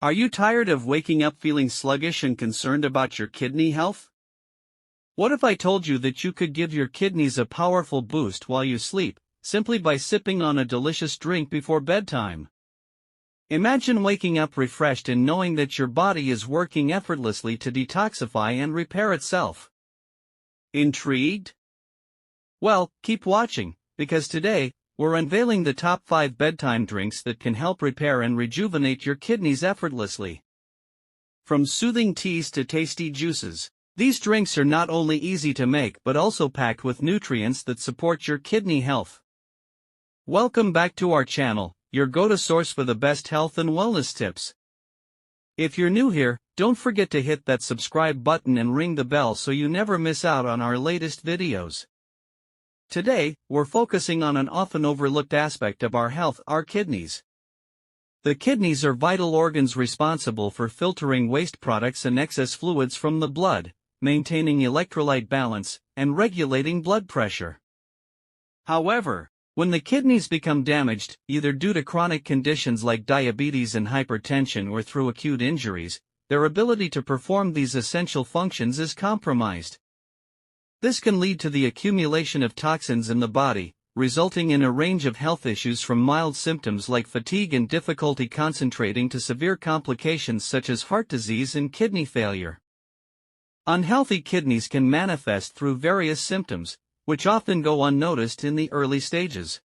Are you tired of waking up feeling sluggish and concerned about your kidney health? What if I told you that you could give your kidneys a powerful boost while you sleep, simply by sipping on a delicious drink before bedtime? Imagine waking up refreshed and knowing that your body is working effortlessly to detoxify and repair itself. Intrigued? Well, keep watching, because today, we're unveiling the top 5 bedtime drinks that can help repair and rejuvenate your kidneys effortlessly. From soothing teas to tasty juices, these drinks are not only easy to make but also packed with nutrients that support your kidney health. Welcome back to our channel, your go-to source for the best health and wellness tips. If you're new here, don't forget to hit that subscribe button and ring the bell so you never miss out on our latest videos. Today, we're focusing on an often overlooked aspect of our health: our kidneys. The kidneys are vital organs responsible for filtering waste products and excess fluids from the blood, maintaining electrolyte balance, and regulating blood pressure. However, when the kidneys become damaged, either due to chronic conditions like diabetes and hypertension or through acute injuries, their ability to perform these essential functions is compromised. This can lead to the accumulation of toxins in the body, resulting in a range of health issues from mild symptoms like fatigue and difficulty concentrating to severe complications such as heart disease and kidney failure. Unhealthy kidneys can manifest through various symptoms, which often go unnoticed in the early stages.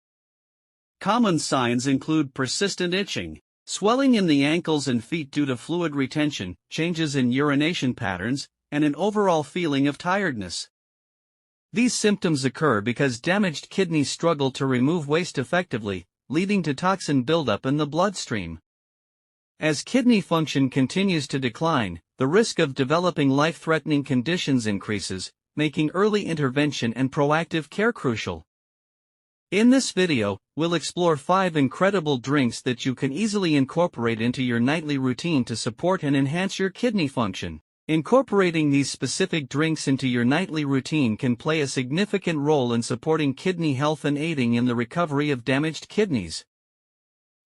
Common signs include persistent itching, swelling in the ankles and feet due to fluid retention, changes in urination patterns, and an overall feeling of tiredness. These symptoms occur because damaged kidneys struggle to remove waste effectively, leading to toxin buildup in the bloodstream. As kidney function continues to decline, the risk of developing life-threatening conditions increases, making early intervention and proactive care crucial. In this video, we'll explore 5 incredible drinks that you can easily incorporate into your nightly routine to support and enhance your kidney function. Incorporating these specific drinks into your nightly routine can play a significant role in supporting kidney health and aiding in the recovery of damaged kidneys.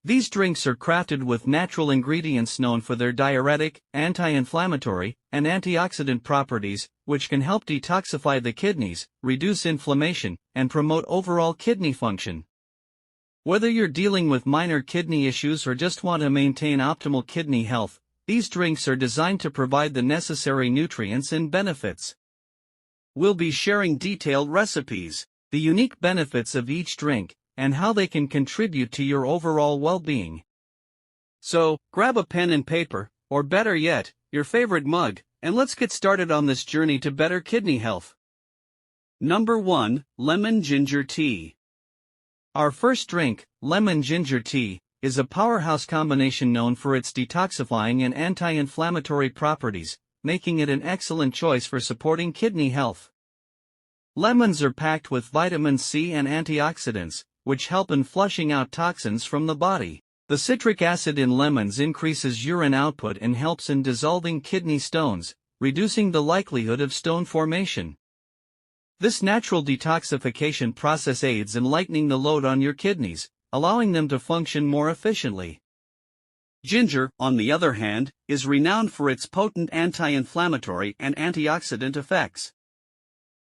These drinks are crafted with natural ingredients known for their diuretic, anti-inflammatory, and antioxidant properties, which can help detoxify the kidneys, reduce inflammation, and promote overall kidney function. Whether you're dealing with minor kidney issues or just want to maintain optimal kidney health, these drinks are designed to provide the necessary nutrients and benefits. We'll be sharing detailed recipes, the unique benefits of each drink, and how they can contribute to your overall well-being. So, grab a pen and paper, or better yet, your favorite mug, and let's get started on this journey to better kidney health. Number 1, Lemon Ginger Tea. Our first drink, lemon ginger tea, is a powerhouse combination known for its detoxifying and anti-inflammatory properties, making it an excellent choice for supporting kidney health. Lemons are packed with vitamin C and antioxidants, which help in flushing out toxins from the body. The citric acid in lemons increases urine output and helps in dissolving kidney stones, reducing the likelihood of stone formation. This natural detoxification process aids in lightening the load on your kidneys, allowing them to function more efficiently. Ginger, on the other hand, is renowned for its potent anti-inflammatory and antioxidant effects.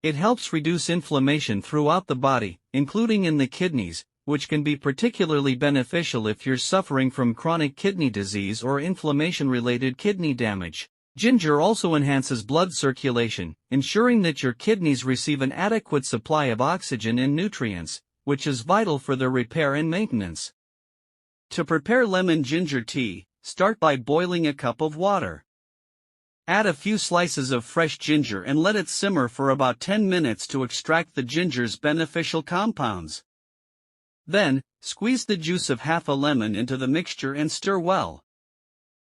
It helps reduce inflammation throughout the body, including in the kidneys, which can be particularly beneficial if you're suffering from chronic kidney disease or inflammation-related kidney damage. Ginger also enhances blood circulation, ensuring that your kidneys receive an adequate supply of oxygen and nutrients, which is vital for their repair and maintenance. To prepare lemon ginger tea, start by boiling a cup of water. Add a few slices of fresh ginger and let it simmer for about 10 minutes to extract the ginger's beneficial compounds. Then, squeeze the juice of half a lemon into the mixture and stir well.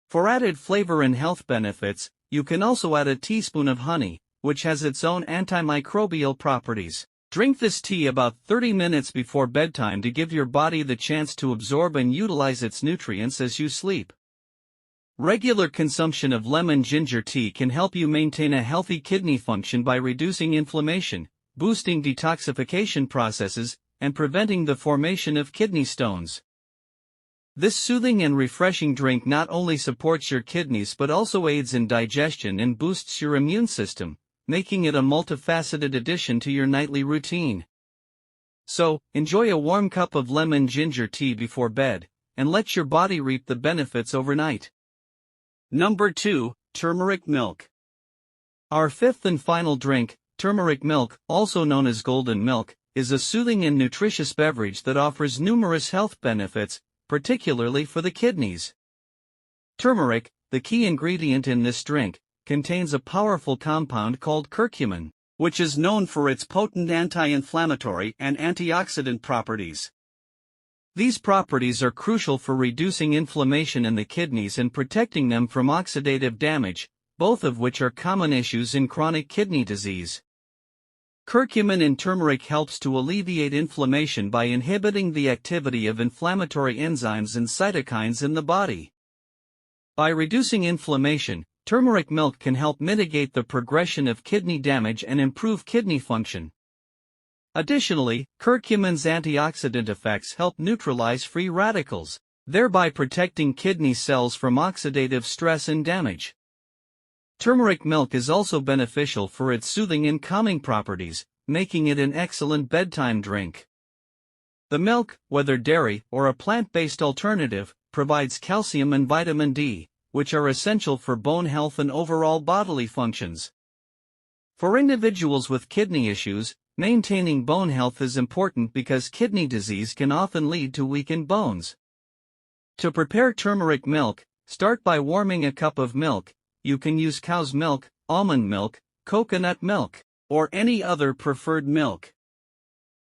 For added flavor and health benefits, you can also add a teaspoon of honey, which has its own antimicrobial properties. Drink this tea about 30 minutes before bedtime to give your body the chance to absorb and utilize its nutrients as you sleep. Regular consumption of lemon ginger tea can help you maintain a healthy kidney function by reducing inflammation, boosting detoxification processes, and preventing the formation of kidney stones. This soothing and refreshing drink not only supports your kidneys but also aids in digestion and boosts your immune system, making it a multifaceted addition to your nightly routine. So, enjoy a warm cup of lemon ginger tea before bed, and let your body reap the benefits overnight. Number 2, Turmeric Milk. Our fifth and final drink, turmeric milk, also known as golden milk, is a soothing and nutritious beverage that offers numerous health benefits, particularly for the kidneys. Turmeric, the key ingredient in this drink, contains a powerful compound called curcumin, which is known for its potent anti-inflammatory and antioxidant properties. These properties are crucial for reducing inflammation in the kidneys and protecting them from oxidative damage, both of which are common issues in chronic kidney disease. Curcumin in turmeric helps to alleviate inflammation by inhibiting the activity of inflammatory enzymes and cytokines in the body. By reducing inflammation, turmeric milk can help mitigate the progression of kidney damage and improve kidney function. Additionally, curcumin's antioxidant effects help neutralize free radicals, thereby protecting kidney cells from oxidative stress and damage. Turmeric milk is also beneficial for its soothing and calming properties, making it an excellent bedtime drink. The milk, whether dairy or a plant-based alternative, provides calcium and vitamin D, which are essential for bone health and overall bodily functions. For individuals with kidney issues, maintaining bone health is important because kidney disease can often lead to weakened bones. To prepare turmeric milk, start by warming a cup of milk. You can use cow's milk, almond milk, coconut milk, or any other preferred milk.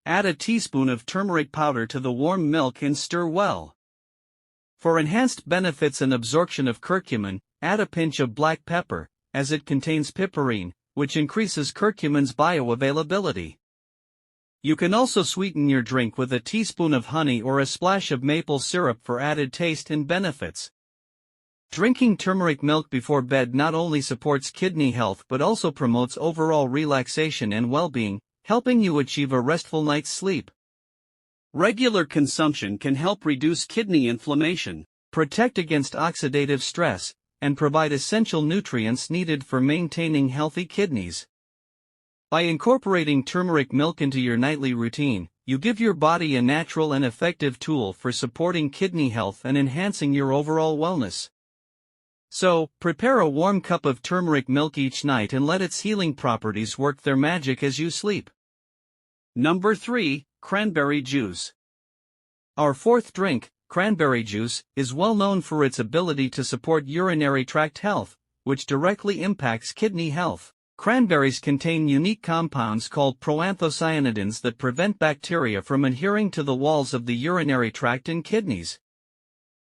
Add a teaspoon of turmeric powder to the warm milk and stir well. For enhanced benefits and absorption of curcumin, add a pinch of black pepper, as it contains piperine, which increases curcumin's bioavailability. You can also sweeten your drink with a teaspoon of honey or a splash of maple syrup for added taste and benefits. Drinking turmeric milk before bed not only supports kidney health but also promotes overall relaxation and well-being, helping you achieve a restful night's sleep. Regular consumption can help reduce kidney inflammation, protect against oxidative stress, and provide essential nutrients needed for maintaining healthy kidneys. By incorporating turmeric milk into your nightly routine, you give your body a natural and effective tool for supporting kidney health and enhancing your overall wellness. So, prepare a warm cup of turmeric milk each night and let its healing properties work their magic as you sleep. Number 3, Cranberry Juice. Our fourth drink, cranberry juice, is well known for its ability to support urinary tract health, which directly impacts kidney health. Cranberries contain unique compounds called proanthocyanidins that prevent bacteria from adhering to the walls of the urinary tract and kidneys.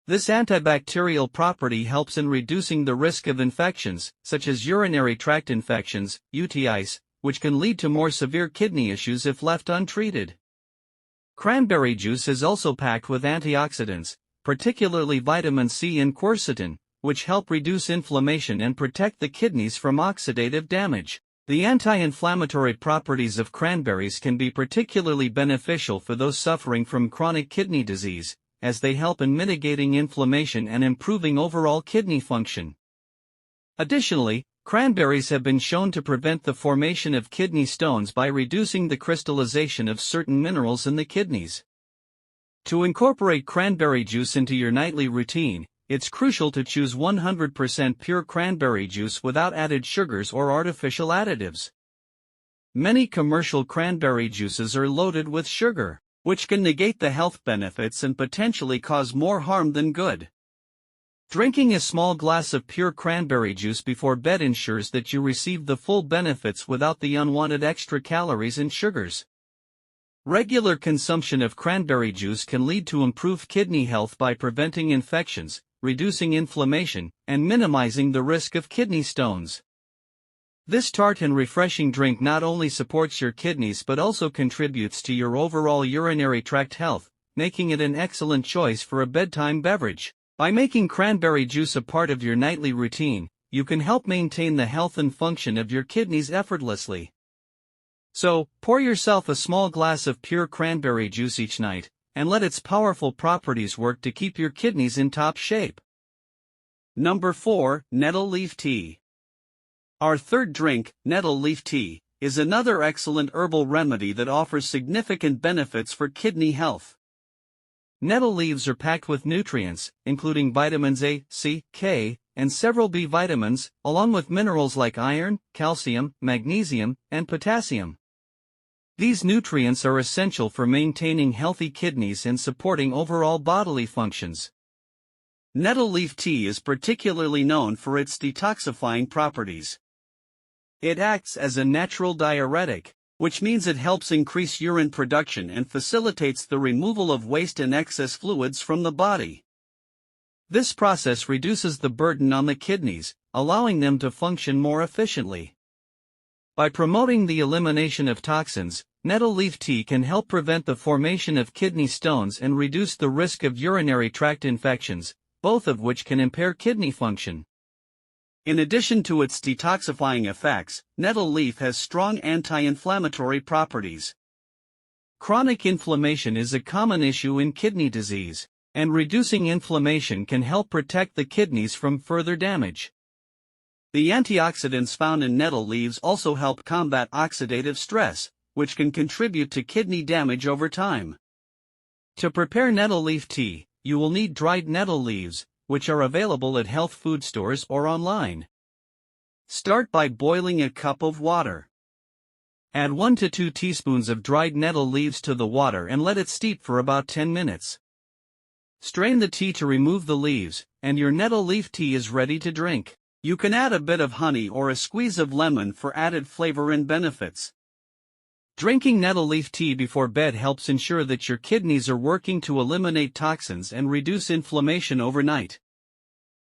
This antibacterial property helps in reducing the risk of infections, such as urinary tract infections, UTIs, which can lead to more severe kidney issues if left untreated. Cranberry juice is also packed with antioxidants, particularly vitamin C and quercetin, which help reduce inflammation and protect the kidneys from oxidative damage. The anti-inflammatory properties of cranberries can be particularly beneficial for those suffering from chronic kidney disease, as they help in mitigating inflammation and improving overall kidney function. Additionally, cranberries have been shown to prevent the formation of kidney stones by reducing the crystallization of certain minerals in the kidneys. To incorporate cranberry juice into your nightly routine, it's crucial to choose 100% pure cranberry juice without added sugars or artificial additives. Many commercial cranberry juices are loaded with sugar, which can negate the health benefits and potentially cause more harm than good. Drinking a small glass of pure cranberry juice before bed ensures that you receive the full benefits without the unwanted extra calories and sugars. Regular consumption of cranberry juice can lead to improved kidney health by preventing infections, reducing inflammation, and minimizing the risk of kidney stones. This tart and refreshing drink not only supports your kidneys but also contributes to your overall urinary tract health, making it an excellent choice for a bedtime beverage. By making cranberry juice a part of your nightly routine, you can help maintain the health and function of your kidneys effortlessly. So, pour yourself a small glass of pure cranberry juice each night, and let its powerful properties work to keep your kidneys in top shape. Number 4. Nettle Leaf Tea. Our third drink, nettle leaf tea, is another excellent herbal remedy that offers significant benefits for kidney health. Nettle leaves are packed with nutrients, including vitamins A, C, K, and several B vitamins, along with minerals like iron, calcium, magnesium, and potassium. These nutrients are essential for maintaining healthy kidneys and supporting overall bodily functions. Nettle leaf tea is particularly known for its detoxifying properties. It acts as a natural diuretic, which means it helps increase urine production and facilitates the removal of waste and excess fluids from the body. This process reduces the burden on the kidneys, allowing them to function more efficiently. By promoting the elimination of toxins, nettle leaf tea can help prevent the formation of kidney stones and reduce the risk of urinary tract infections, both of which can impair kidney function. In addition to its detoxifying effects, nettle leaf has strong anti-inflammatory properties. Chronic inflammation is a common issue in kidney disease, and reducing inflammation can help protect the kidneys from further damage. The antioxidants found in nettle leaves also help combat oxidative stress, which can contribute to kidney damage over time. To prepare nettle leaf tea, you will need dried nettle leaves, which are available at health food stores or online. Start by boiling a cup of water. Add 1 to 2 teaspoons of dried nettle leaves to the water and let it steep for about 10 minutes. Strain the tea to remove the leaves, and your nettle leaf tea is ready to drink. You can add a bit of honey or a squeeze of lemon for added flavor and benefits. Drinking nettle leaf tea before bed helps ensure that your kidneys are working to eliminate toxins and reduce inflammation overnight.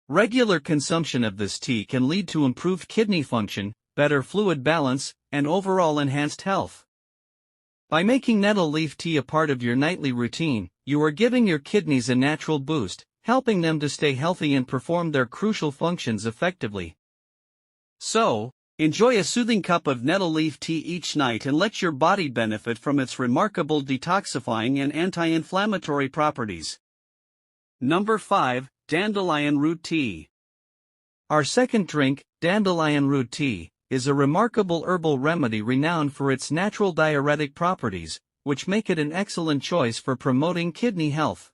Regular consumption of this tea can lead to improved kidney function, better fluid balance, and overall enhanced health. By making nettle leaf tea a part of your nightly routine, you are giving your kidneys a natural boost, helping them to stay healthy and perform their crucial functions effectively. So, enjoy a soothing cup of nettle leaf tea each night and let your body benefit from its remarkable detoxifying and anti-inflammatory properties. Number 5. Dandelion Root Tea. Our second drink, dandelion root tea, is a remarkable herbal remedy renowned for its natural diuretic properties, which make it an excellent choice for promoting kidney health.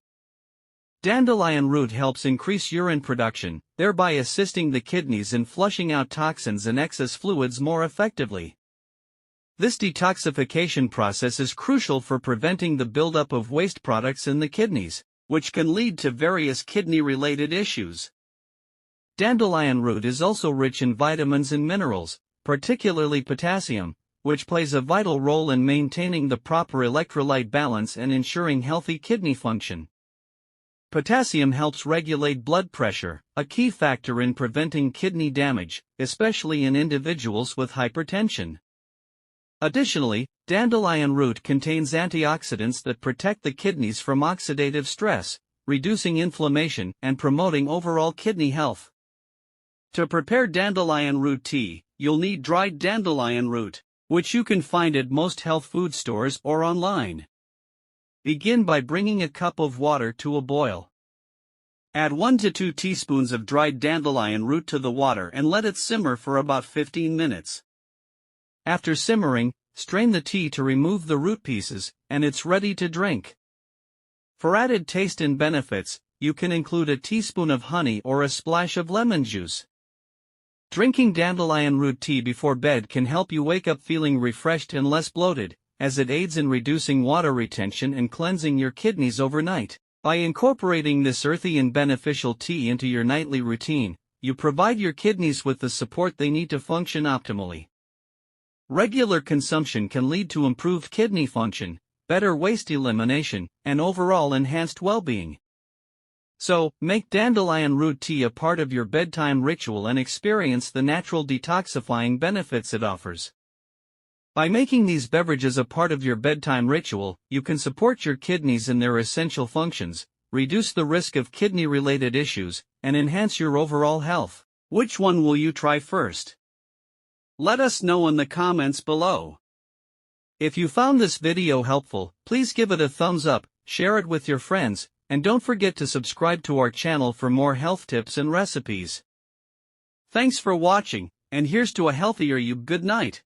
Dandelion root helps increase urine production, thereby assisting the kidneys in flushing out toxins and excess fluids more effectively. This detoxification process is crucial for preventing the buildup of waste products in the kidneys, which can lead to various kidney-related issues. Dandelion root is also rich in vitamins and minerals, particularly potassium, which plays a vital role in maintaining the proper electrolyte balance and ensuring healthy kidney function. Potassium helps regulate blood pressure, a key factor in preventing kidney damage, especially in individuals with hypertension. Additionally, dandelion root contains antioxidants that protect the kidneys from oxidative stress, reducing inflammation and promoting overall kidney health. To prepare dandelion root tea, you'll need dried dandelion root, which you can find at most health food stores or online. Begin by bringing a cup of water to a boil. Add 1 to 2 teaspoons of dried dandelion root to the water and let it simmer for about 15 minutes. After simmering, strain the tea to remove the root pieces, and it's ready to drink. For added taste and benefits, you can include a teaspoon of honey or a splash of lemon juice. Drinking dandelion root tea before bed can help you wake up feeling refreshed and less bloated, as it aids in reducing water retention and cleansing your kidneys overnight. By incorporating this earthy and beneficial tea into your nightly routine, you provide your kidneys with the support they need to function optimally. Regular consumption can lead to improved kidney function, better waste elimination, and overall enhanced well-being. So, make dandelion root tea a part of your bedtime ritual and experience the natural detoxifying benefits it offers. By making these beverages a part of your bedtime ritual, you can support your kidneys in their essential functions, reduce the risk of kidney-related issues, and enhance your overall health. Which one will you try first? Let us know in the comments below. If you found this video helpful, please give it a thumbs up, share it with your friends, and don't forget to subscribe to our channel for more health tips and recipes. Thanks for watching, and here's to a healthier you. Good night.